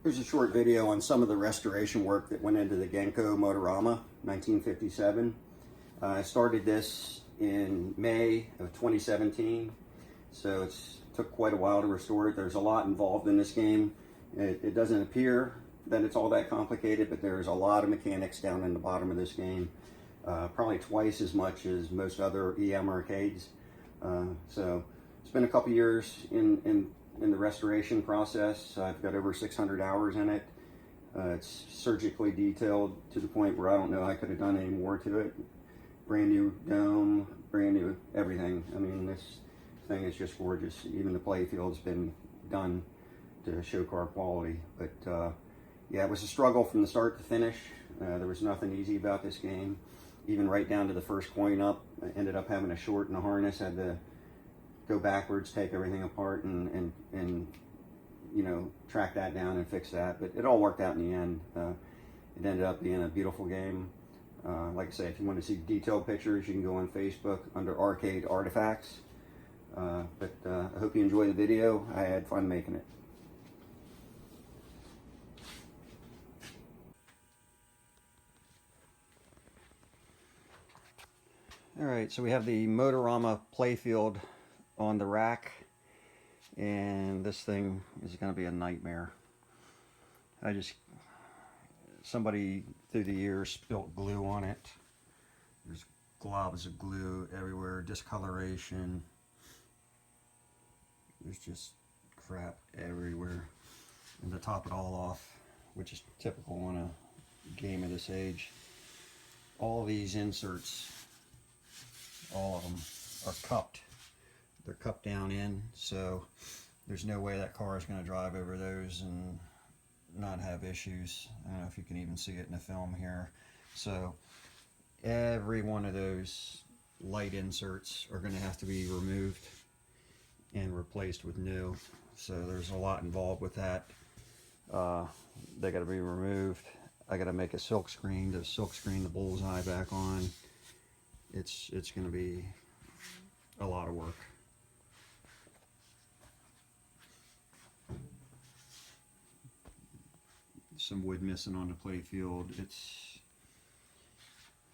Here's a short video on some of the restoration work that went into the Genco Motorama 1957. I started this in May of 2017, so it took quite a while to restore it. There's a lot involved in this game. It doesn't appear that it's all that complicated, but there's a lot of mechanics down in the bottom of this game. Probably twice as much as most other EM arcades. So it's been a couple years in the restoration process. I've got over 600 hours in it. It's surgically detailed to the point where I don't know I could have done any more to it. Brand new dome, brand new everything. I mean, this thing is just gorgeous. Even the Playfield's been done to show car quality. But yeah, it was a struggle from the start to finish. There was nothing easy about this game. Even right down to the first coin up, I ended up having to shorten the harness, had to go backwards, take everything apart, and you know, track that down and fix that. But it all worked out in the end. It ended up being a beautiful game. Like I say, if you want to see detailed pictures, you can go on Facebook under Arcade Artifacts. But I hope you enjoy the video. I had fun making it. Alright, so we have the Motorama Playfield on the rack, and this thing is going to be a nightmare. Somebody through the years spilt glue on it. There's globs of glue everywhere, discoloration. There's just crap everywhere. And to top it all off, which is typical on a game of this age, all these inserts, all of them are cupped. They're cupped down in, so there's no way that car is going to drive over those and not have issues. I don't know if you can even see it in the film here. So every one of those light inserts are going to have to be removed and replaced with new. So there's a lot involved with that. They got to be removed. I got to make a silk screen to silk screen the bullseye back on. It's going to be a lot of work. Some wood missing on the Playfield.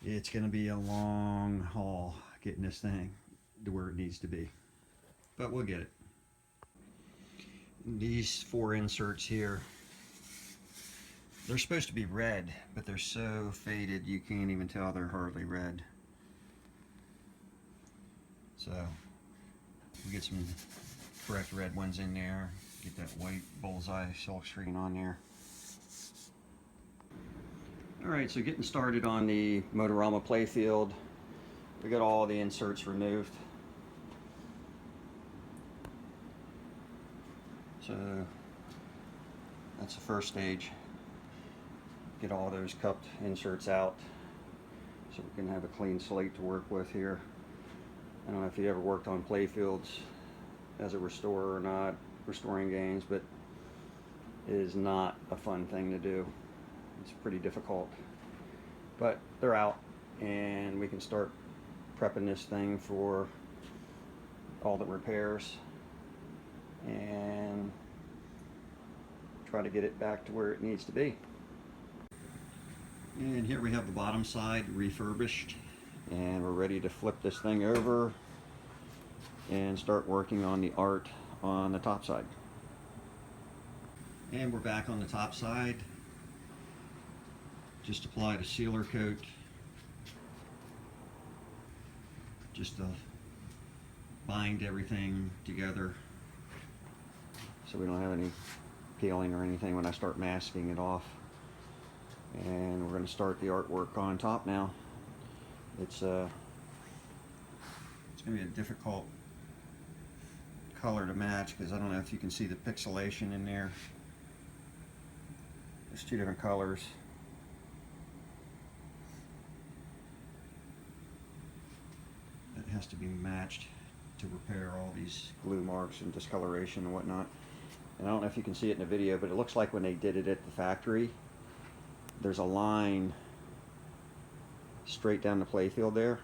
It's going to be a long haul getting this thing to where it needs to be, but we'll get it. These four inserts here, they're supposed to be red, but they're so faded you can't even tell they're hardly red. So we get some correct red ones in there, get that white bullseye silk screen on there. Alright, so getting started on the Motorama Playfield. We got all the inserts removed. So that's the first stage. Get all those cupped inserts out so we can have a clean slate to work with here. I don't know if you ever worked on Playfields as a restorer or not, restoring games, but it is not a fun thing to do. It's pretty difficult. But they're out, and we can start prepping this thing for all the repairs and try to get it back to where it needs to be. And here we have the bottom side refurbished, and we're ready to flip this thing over and start working on the art on the top side. And we're back on the top side. Just applied a sealer coat just to bind everything together so we don't have any peeling or anything when I start masking it off. And we're going to start the artwork on top now. It's going to be a difficult color to match because I don't know if you can see the pixelation in there. There's two different colors. It has to be matched to repair all these glue marks and discoloration and whatnot. And I don't know if you can see it in the video, but it looks like when they did it at the factory, there's a line straight down the Playfield there.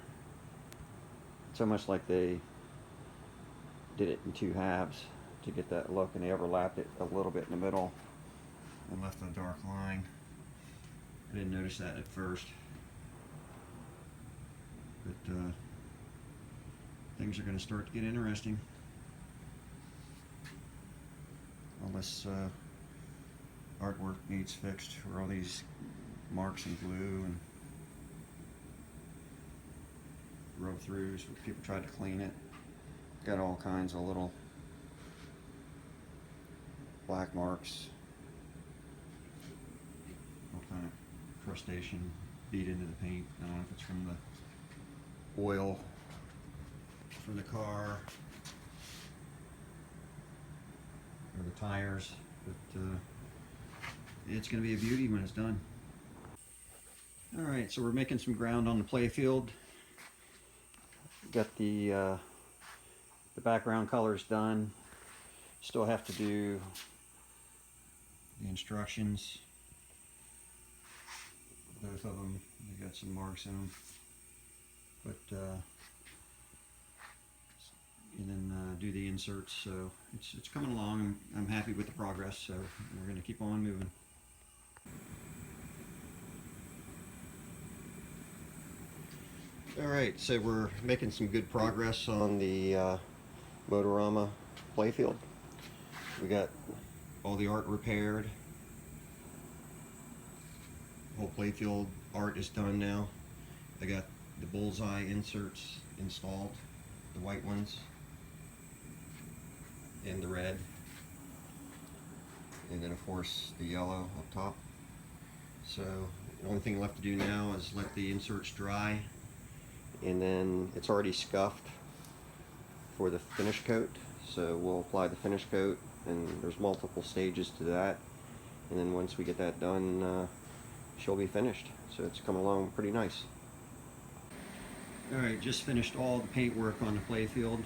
It's almost like they did it in two halves to get that look, and they overlapped it a little bit in the middle. I left a dark line. I didn't notice that at first, but things are going to start to get interesting. All this artwork needs fixed for all these marks and glue and rub throughs. People tried to clean it. Got all kinds of little black marks, all kind of crustation beat into the paint. I don't know if it's from the oil for the car or the tires, but it's going to be a beauty when it's done. Alright, so we're making some ground on the Playfield. Got the background colors done. Still have to do the instructions. Both of them, they got some marks in them. But and then do the inserts. So it's coming along. I'm happy with the progress. So we're going to keep on moving. Alright, so we're making some good progress on the Motorama Playfield. We got all the art repaired. The whole Playfield art is done now. I got the bullseye inserts installed, the white ones and the red, and then of course the yellow up top. So the only thing left to do now is let the inserts dry, and then it's already scuffed for the finish coat, so we'll apply the finish coat, and there's multiple stages to that, and then once we get that done, she'll be finished. So it's come along pretty nice. Alright, just finished all the paint work on the Playfield,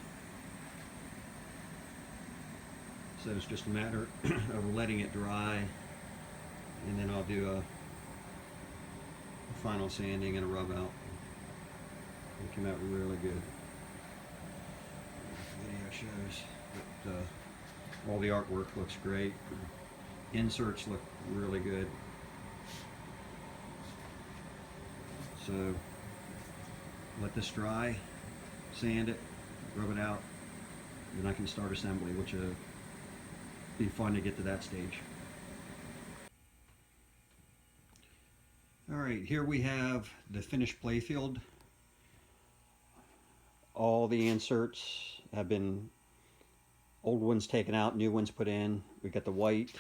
so it's just a matter of letting it dry, and then I'll do a final sanding and a rub out. It came out really good. The video shows that all the artwork looks great. Inserts look really good. So let this dry, sand it, rub it out, then I can start assembly, which will be fun to get to that stage. Alright, here we have the finished Playfield. All the inserts have been, old ones taken out, new ones put in. We got the white,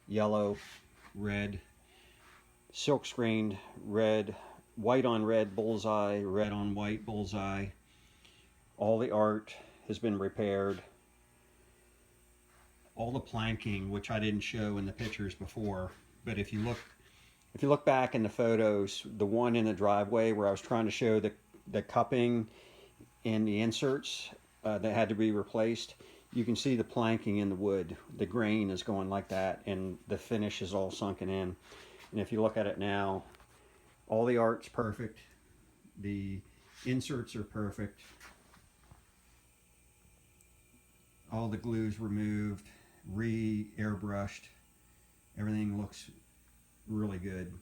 yellow, red, silk screened red, white on red bullseye, red on white bullseye. All the art has been repaired. All the planking, which I didn't show in the pictures before, but if you look back in the photos, the one in the driveway where I was trying to show the cupping and the inserts that had to be replaced, you can see the planking in the wood. The grain is going like that, and the finish is all sunken in. And if you look at it now, all the art's perfect. The inserts are perfect. All the glue's removed, re-airbrushed. Everything looks really good.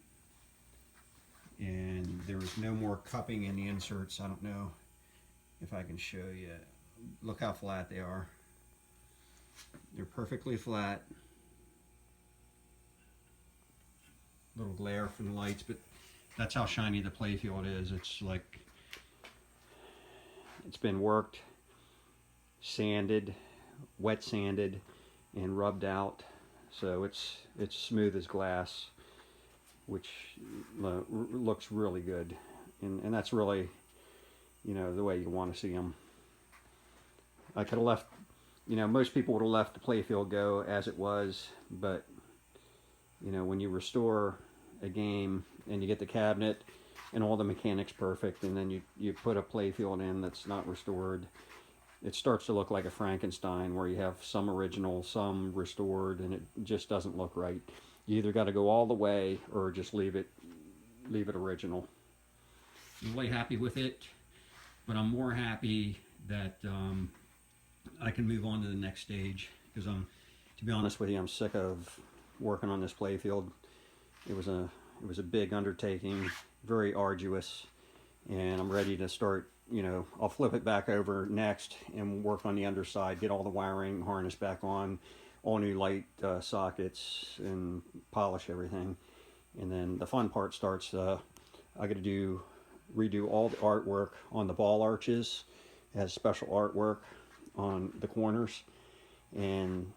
And there was no more cupping in the inserts. I don't know if I can show you. Look how flat they are. They're perfectly flat. Little glare from the lights, but that's how shiny the Playfield is. It's like it's been worked, sanded, wet sanded, and rubbed out, so it's smooth as glass, which looks really good, and that's really, you know, the way you want to see them. I could have left, you know, most people would have let the Playfield go as it was, but you know, when you restore a game and you get the cabinet and all the mechanics perfect, and then you put a Playfield in that's not restored, it starts to look like a Frankenstein, where you have some original, some restored, and it just doesn't look right. You either got to go all the way or just leave it original. I'm really happy with it, but I'm more happy that I can move on to the next stage, because to be honest with you, I'm sick of working on this Playfield. It was a big undertaking, very arduous, and I'm ready to start. You know, I'll flip it back over next and work on the underside, get all the wiring harness back on, all new light sockets, and polish everything. And then the fun part starts. I got to redo all the artwork on the ball arches. It has special artwork on the corners, and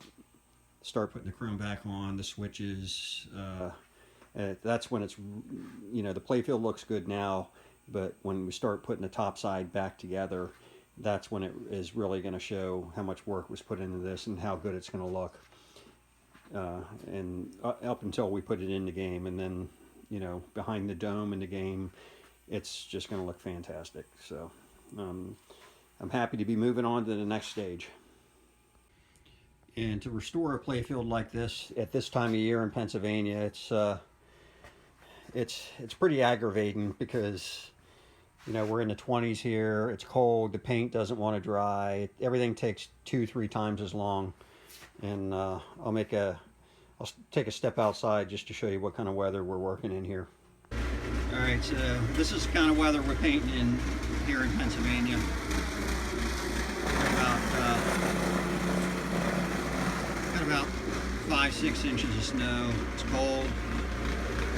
start putting the chrome back on, the switches. That's when it's, you know, the Playfield looks good now, but when we start putting the top side back together, that's when it is really going to show how much work was put into this and how good it's going to look. And up until we put it in the game, and then, you know, behind the dome in the game, it's just going to look fantastic. So I'm happy to be moving on to the next stage. And to restore a Playfield like this at this time of year in Pennsylvania, it's pretty aggravating because, you know, we're in the 20s here. It's cold. The paint doesn't want to dry. Everything takes 2-3 times as long. And I'll take a step outside just to show you what kind of weather we're working in here. All right, so this is the kind of weather we're painting in here in Pennsylvania. Got about 5-6 inches of snow. It's cold.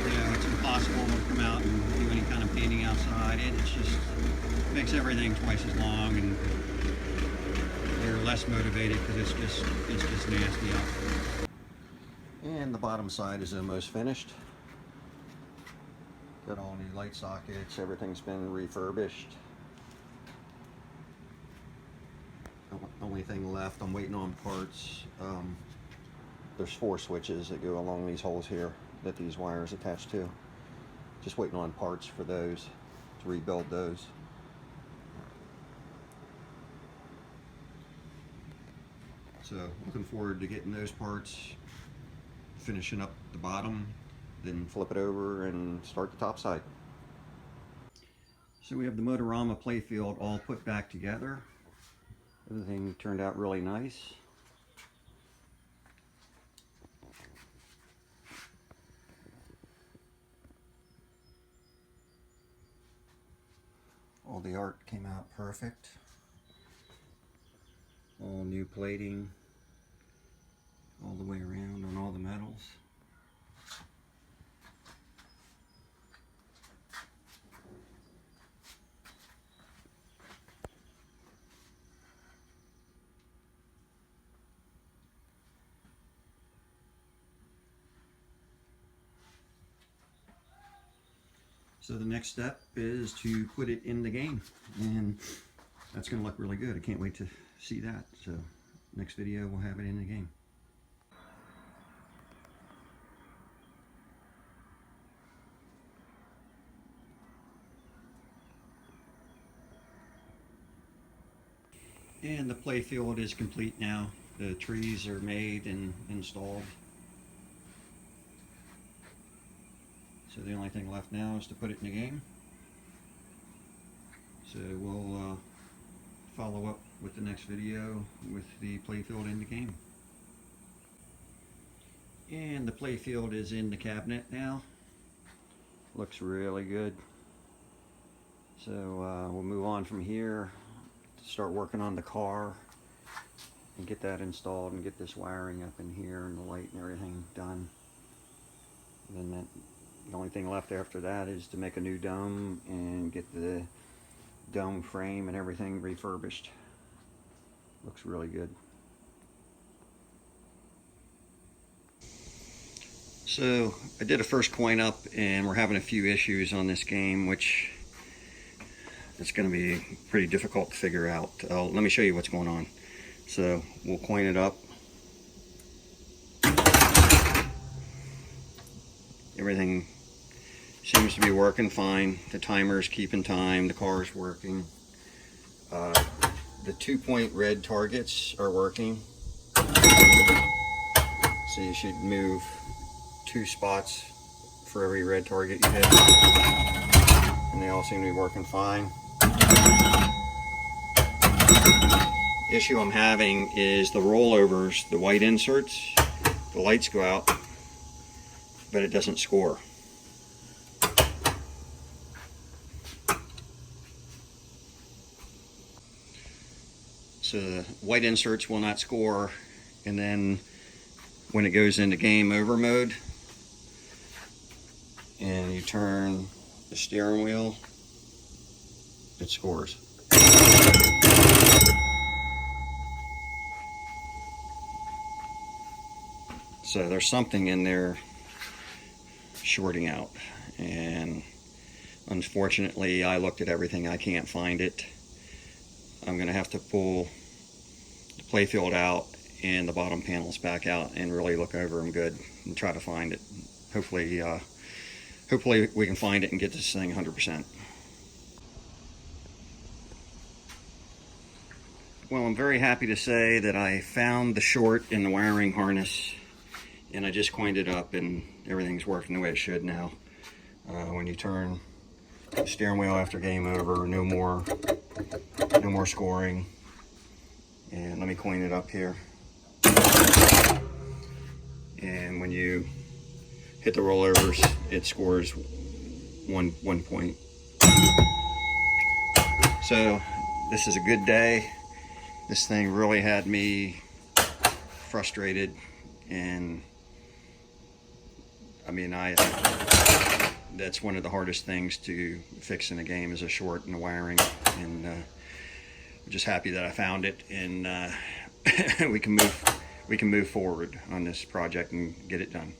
You know, it's impossible to come out and do any kind of painting outside. It just makes everything twice as long, and you're less motivated because it's just nasty out. And the bottom side is almost finished. Got all new light sockets. Everything's been refurbished. Only thing left, I'm waiting on parts. There's 4 switches that go along these holes here that these wires attach to. Just waiting on parts for those, to rebuild those. So looking forward to getting those parts, finishing up the bottom, then flip it over and start the top side. So we have the Motorama Playfield all put back together. Everything turned out really nice. All the art came out perfect. All new plating all the way around on all the metals. So the next step is to put it in the game, and that's going to look really good. I can't wait to see that. So next video we'll have it in the game. And the Playfield is complete now. The trees are made and installed. So the only thing left now is to put it in the game. So we'll follow up with the next video with the Playfield in the game. And the Playfield is in the cabinet now. Looks really good. So we'll move on from here to start working on the car and get that installed and get this wiring up in here and the light and everything done. And then the only thing left after that is to make a new dome and get the dome frame and everything refurbished. Looks really good. So I did a first coin up, and we're having a few issues on this game, which it's going to be pretty difficult to figure out. Let me show you what's going on. So we'll coin it up. Everything seems to be working fine. The timer's keeping time, the car's working. The 2-point red targets are working. So you should move 2 spots for every red target you hit. And they all seem to be working fine. The issue I'm having is the rollovers, the white inserts. The lights go out but it doesn't score. So the white inserts will not score, and then when it goes into game over mode and you turn the steering wheel, it scores. So there's something in there shorting out, and unfortunately I looked at everything, I can't find it. I'm gonna have to pull the Playfield out and the bottom panels back out and really look over them good and try to find it. Hopefully we can find it and get this thing 100%. Well, I'm very happy to say that I found the short in the wiring harness, and I just coined it up and everything's working the way it should now. When you turn the steering wheel after game over, no more scoring. And let me coin it up here. And when you hit the rollovers, it scores one point. So this is a good day. This thing really had me frustrated, and I mean, that's one of the hardest things to fix in a game is a short in the wiring, and I'm just happy that I found it, and we can move forward on this project and get it done.